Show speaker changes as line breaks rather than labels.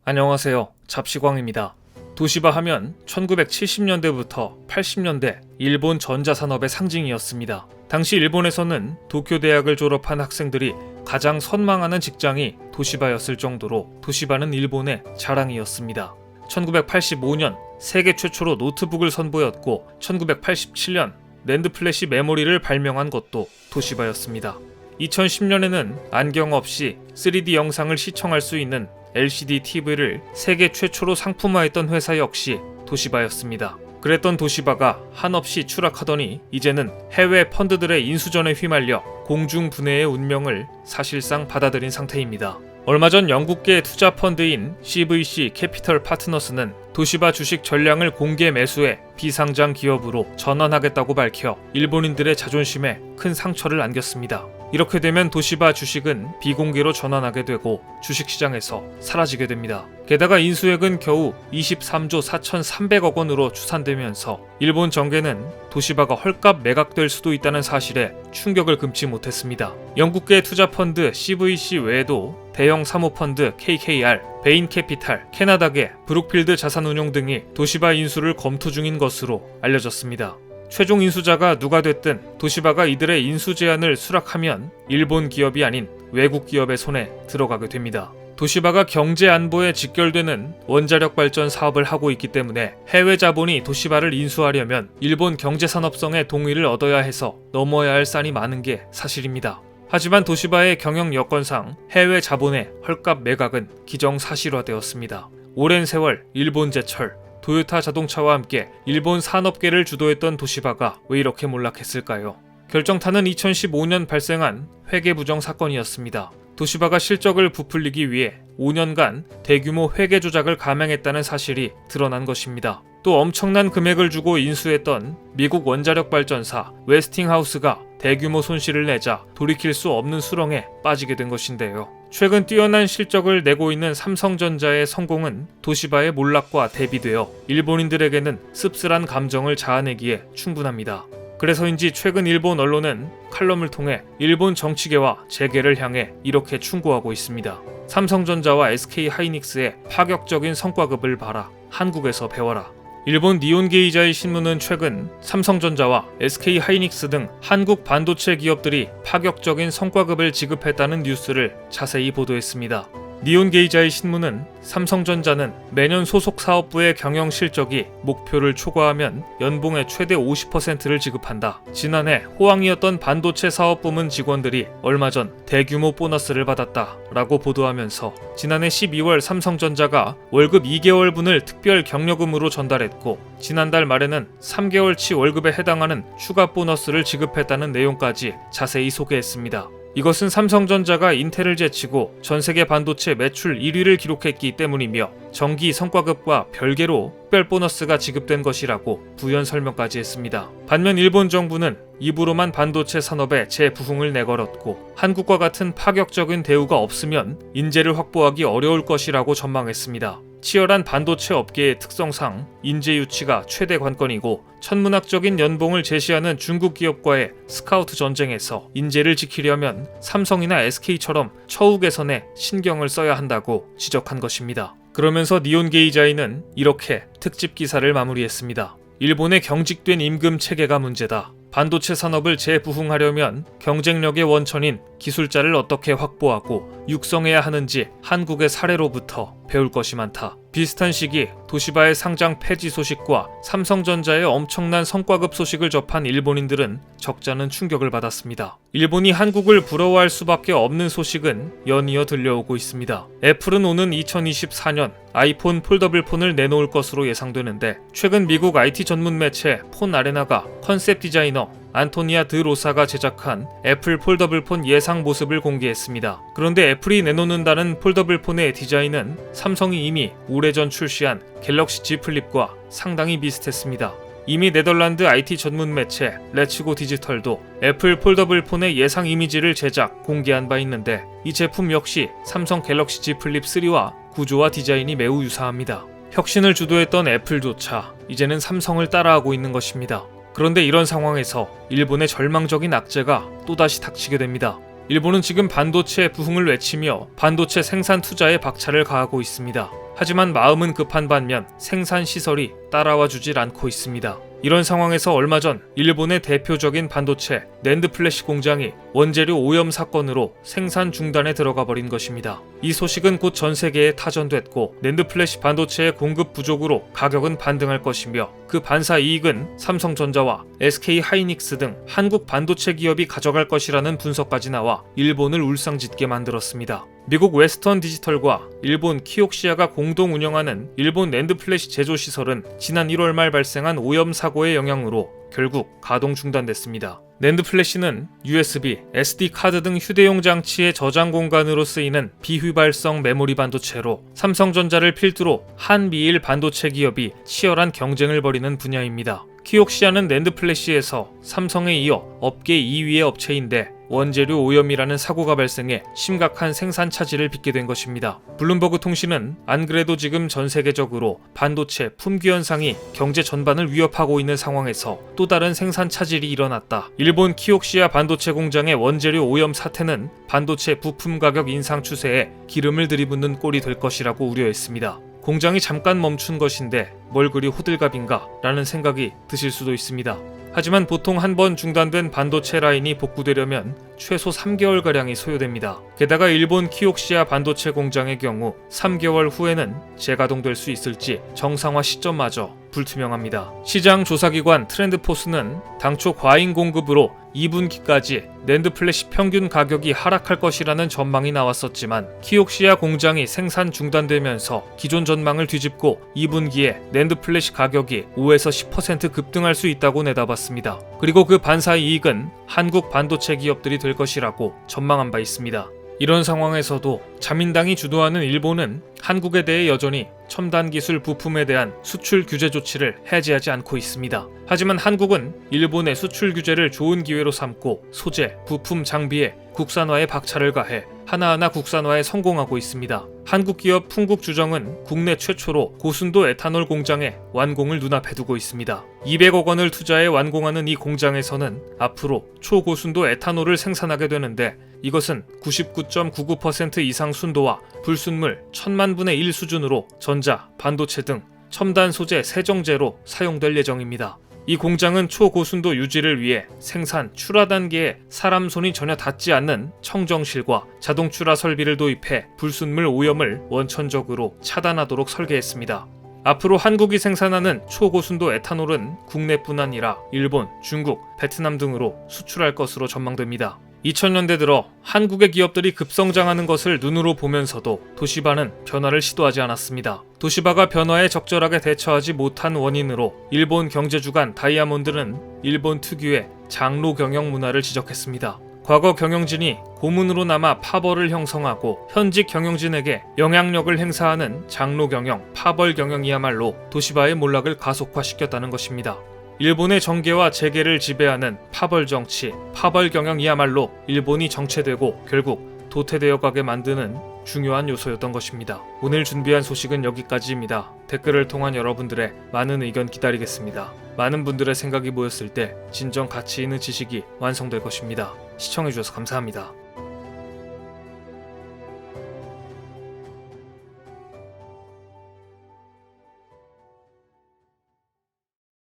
안녕하세요. 잡시광입니다. 도시바 하면 1970년대부터 80년대 일본 전자산업의 상징이었습니다. 당시 일본에서는 도쿄 대학을 졸업한 학생들이 가장 선망하는 직장이 도시바였을 정도로 도시바는 일본의 자랑이었습니다. 1985년 세계 최초로 노트북을 선보였고 1987년 낸드 플래시 메모리를 발명한 것도 도시바였습니다. 2010년에는 안경 없이 3D 영상을 시청할 수 있는 LCD TV를 세계 최초로 상품화했던 회사 역시 도시바였습니다. 그랬던 도시바가 한없이 추락하더니 이제는 해외 펀드들의 인수전에 휘말려 공중분해의 운명을 사실상 받아들인 상태입니다. 얼마 전 영국계 투자 펀드인 CVC 캐피털 파트너스는 도시바 주식 전량을 공개 매수해 비상장 기업으로 전환하겠다고 밝혀 일본인들의 자존심에 큰 상처를 안겼습니다. 이렇게 되면 도시바 주식은 비공개로 전환하게 되고 주식시장에서 사라지게 됩니다. 게다가 인수액은 겨우 23조 4,300억 원으로 추산되면서 일본 정계는 도시바가 헐값 매각될 수도 있다는 사실에 충격을 금치 못했습니다. 영국계 투자펀드 CVC 외에도 대형 사모펀드 KKR, 베인캐피탈, 캐나다계 브룩필드 자산운용 등이 도시바 인수를 검토 중인 것으로 알려졌습니다. 최종 인수자가 누가 됐든 도시바가 이들의 인수 제안을 수락하면 일본 기업이 아닌 외국 기업의 손에 들어가게 됩니다. 도시바가 경제 안보에 직결되는 원자력 발전 사업을 하고 있기 때문에 해외 자본이 도시바를 인수하려면 일본 경제산업성의 동의를 얻어야 해서 넘어야 할 산이 많은 게 사실입니다. 하지만 도시바의 경영 여건상 해외 자본의 헐값 매각은 기정사실화되었습니다. 오랜 세월 일본제철, 도요타 자동차와 함께 일본 산업계를 주도했던 도시바가 왜 이렇게 몰락했을까요? 결정타는 2015년 발생한 회계부정 사건이었습니다. 도시바가 실적을 부풀리기 위해 5년간 대규모 회계 조작을 감행했다는 사실이 드러난 것입니다. 또 엄청난 금액을 주고 인수했던 미국 원자력 발전사 웨스팅하우스가 대규모 손실을 내자 돌이킬 수 없는 수렁에 빠지게 된 것인데요. 최근 뛰어난 실적을 내고 있는 삼성전자의 성공은 도시바의 몰락과 대비되어 일본인들에게는 씁쓸한 감정을 자아내기에 충분합니다. 그래서인지 최근 일본 언론은 칼럼을 통해 일본 정치계와 재계를 향해 이렇게 충고하고 있습니다. 삼성전자와 SK하이닉스의 파격적인 성과급을 봐라. 한국에서 배워라. 일본 니혼게이자의 신문은 최근 삼성전자와 SK하이닉스 등 한국 반도체 기업들이 파격적인 성과급을 지급했다는 뉴스를 자세히 보도했습니다. 니혼게이자의 신문은 삼성전자는 매년 소속 사업부의 경영 실적이 목표를 초과하면 연봉의 최대 50%를 지급한다. 지난해 호황이었던 반도체 사업부문 직원들이 얼마 전 대규모 보너스를 받았다 라고 보도하면서 지난해 12월 삼성전자가 월급 2개월분을 특별 격려금으로 전달했고 지난달 말에는 3개월치 월급에 해당하는 추가 보너스를 지급했다는 내용까지 자세히 소개했습니다. 이것은 삼성전자가 인텔을 제치고 전세계 반도체 매출 1위를 기록했기 때문이며 정기 성과급과 별개로 특별 보너스가 지급된 것이라고 부연 설명까지 했습니다. 반면 일본 정부는 입으로만 반도체 산업에 재부흥을 내걸었고 한국과 같은 파격적인 대우가 없으면 인재를 확보하기 어려울 것이라고 전망했습니다. 치열한 반도체 업계의 특성상 인재 유치가 최대 관건이고 천문학적인 연봉을 제시하는 중국 기업과의 스카우트 전쟁에서 인재를 지키려면 삼성이나 SK처럼 처우 개선에 신경을 써야 한다고 지적한 것입니다. 그러면서 니혼게이자이는 이렇게 특집 기사를 마무리했습니다. 일본의 경직된 임금 체계가 문제다. 반도체 산업을 재부흥하려면 경쟁력의 원천인 기술자를 어떻게 확보하고 육성해야 하는지 한국의 사례로부터 배울 것이 많다. 비슷한 시기 도시바의 상장 폐지 소식과 삼성전자의 엄청난 성과급 소식을 접한 일본인들은 적잖은 충격을 받았습니다. 일본이 한국을 부러워할 수밖에 없는 소식은 연이어 들려오고 있습니다. 애플은 오는 2024년 아이폰 폴더블 폰을 내놓을 것으로 예상되는데 최근 미국 IT 전문 매체 폰 아레나가 컨셉 디자이너 안토니아 드 로사가 제작한 애플 폴더블 폰 예상 모습을 공개했습니다. 그런데 애플이 내놓는다는 폴더블 폰의 디자인은 삼성이 이미 오래전 출시한 갤럭시 Z 플립과 상당히 비슷했습니다. 이미 네덜란드 IT 전문 매체 레츠고 디지털도 애플 폴더블 폰의 예상 이미지를 제작, 공개한 바 있는데 이 제품 역시 삼성 갤럭시 Z 플립 3와 구조와 디자인이 매우 유사합니다. 혁신을 주도했던 애플조차 이제는 삼성을 따라하고 있는 것입니다. 그런데 이런 상황에서 일본의 절망적인 악재가 또다시 닥치게 됩니다. 일본은 지금 반도체 부흥을 외치며 반도체 생산 투자에 박차를 가하고 있습니다. 하지만 마음은 급한 반면 생산 시설이 따라와 주질 않고 있습니다. 이런 상황에서 얼마 전 일본의 대표적인 반도체 낸드 플래시 공장이 원재료 오염 사건으로 생산 중단에 들어가 버린 것입니다. 이 소식은 곧 전 세계에 타전됐고 낸드 플래시 반도체의 공급 부족으로 가격은 반등할 것이며 그 반사 이익은 삼성전자와 SK 하이닉스 등 한국 반도체 기업이 가져갈 것이라는 분석까지 나와 일본을 울상짓게 만들었습니다. 미국 웨스턴 디지털과 일본 키옥시아가 공동 운영하는 일본 낸드 플래시 제조 시설은 지난 1월 말 발생한 오염 사고의 영향으로 결국 가동 중단됐습니다. 낸드 플래시는 USB, SD 카드 등 휴대용 장치의 저장 공간으로 쓰이는 비휘발성 메모리 반도체로 삼성전자를 필두로 한미일 반도체 기업이 치열한 경쟁을 벌이는 분야입니다. 키옥시아는 낸드 플래시에서 삼성에 이어 업계 2위의 업체인데 원재료 오염이라는 사고가 발생해 심각한 생산 차질을 빚게 된 것입니다. 블룸버그 통신은 안 그래도 지금 전 세계적으로 반도체 품귀 현상이 경제 전반을 위협하고 있는 상황에서 또 다른 생산 차질이 일어났다. 일본 키옥시아 반도체 공장의 원재료 오염 사태는 반도체 부품 가격 인상 추세에 기름을 들이붓는 꼴이 될 것이라고 우려했습니다. 공장이 잠깐 멈춘 것인데 뭘 그리 호들갑인가 라는 생각이 드실 수도 있습니다. 하지만 보통 한 번 중단된 반도체 라인이 복구되려면 최소 3개월가량이 소요됩니다. 게다가 일본 키옥시아 반도체 공장의 경우 3개월 후에는 재가동될 수 있을지 정상화 시점마저 불투명합니다. 시장 조사기관 트렌드포스는 당초 과잉 공급으로 2분기까지 낸드 플래시 평균 가격이 하락할 것이라는 전망이 나왔었지만 키옥시아 공장이 생산 중단되면서 기존 전망을 뒤집고 2분기에 낸드 플래시 가격이 5에서 10% 급등할 수 있다고 내다봤습니다. 그리고 그 반사 이익은 한국 반도체 기업들이 될 것이라고 전망한 바 있습니다. 이런 상황에서도 자민당이 주도하는 일본은 한국에 대해 여전히 첨단 기술 부품에 대한 수출 규제 조치를 해제하지 않고 있습니다. 하지만 한국은 일본의 수출 규제를 좋은 기회로 삼고 소재, 부품, 장비에 국산화에 박차를 가해 하나하나 국산화에 성공하고 있습니다. 한국 기업 풍국주정은 국내 최초로 고순도 에탄올 공장의 완공을 눈앞에 두고 있습니다. 200억 원을 투자해 완공하는 이 공장에서는 앞으로 초고순도 에탄올을 생산하게 되는데 이것은 99.99% 이상 순도와 불순물 1000만 분의 1 수준으로 전자, 반도체 등 첨단 소재 세정제로 사용될 예정입니다. 이 공장은 초고순도 유지를 위해 생산, 출하 단계에 사람 손이 전혀 닿지 않는 청정실과 자동 출하 설비를 도입해 불순물 오염을 원천적으로 차단하도록 설계했습니다. 앞으로 한국이 생산하는 초고순도 에탄올은 국내뿐 아니라 일본, 중국, 베트남 등으로 수출할 것으로 전망됩니다. 2000년대 들어 한국의 기업들이 급성장하는 것을 눈으로 보면서도 도시바는 변화를 시도하지 않았습니다. 도시바가 변화에 적절하게 대처하지 못한 원인으로 일본 경제주간 다이아몬드는 일본 특유의 장로 경영 문화를 지적했습니다. 과거 경영진이 고문으로 남아 파벌을 형성하고 현직 경영진에게 영향력을 행사하는 장로 경영, 파벌 경영이야말로 도시바의 몰락을 가속화시켰다는 것입니다. 일본의 정계와 재계를 지배하는 파벌 정치, 파벌 경영이야말로 일본이 정체되고 결국 도태되어 가게 만드는 중요한 요소였던 것입니다. 오늘 준비한 소식은 여기까지입니다. 댓글을 통한 여러분들의 많은 의견 기다리겠습니다. 많은 분들의 생각이 모였을 때 진정 가치 있는 지식이 완성될 것입니다. 시청해주셔서 감사합니다.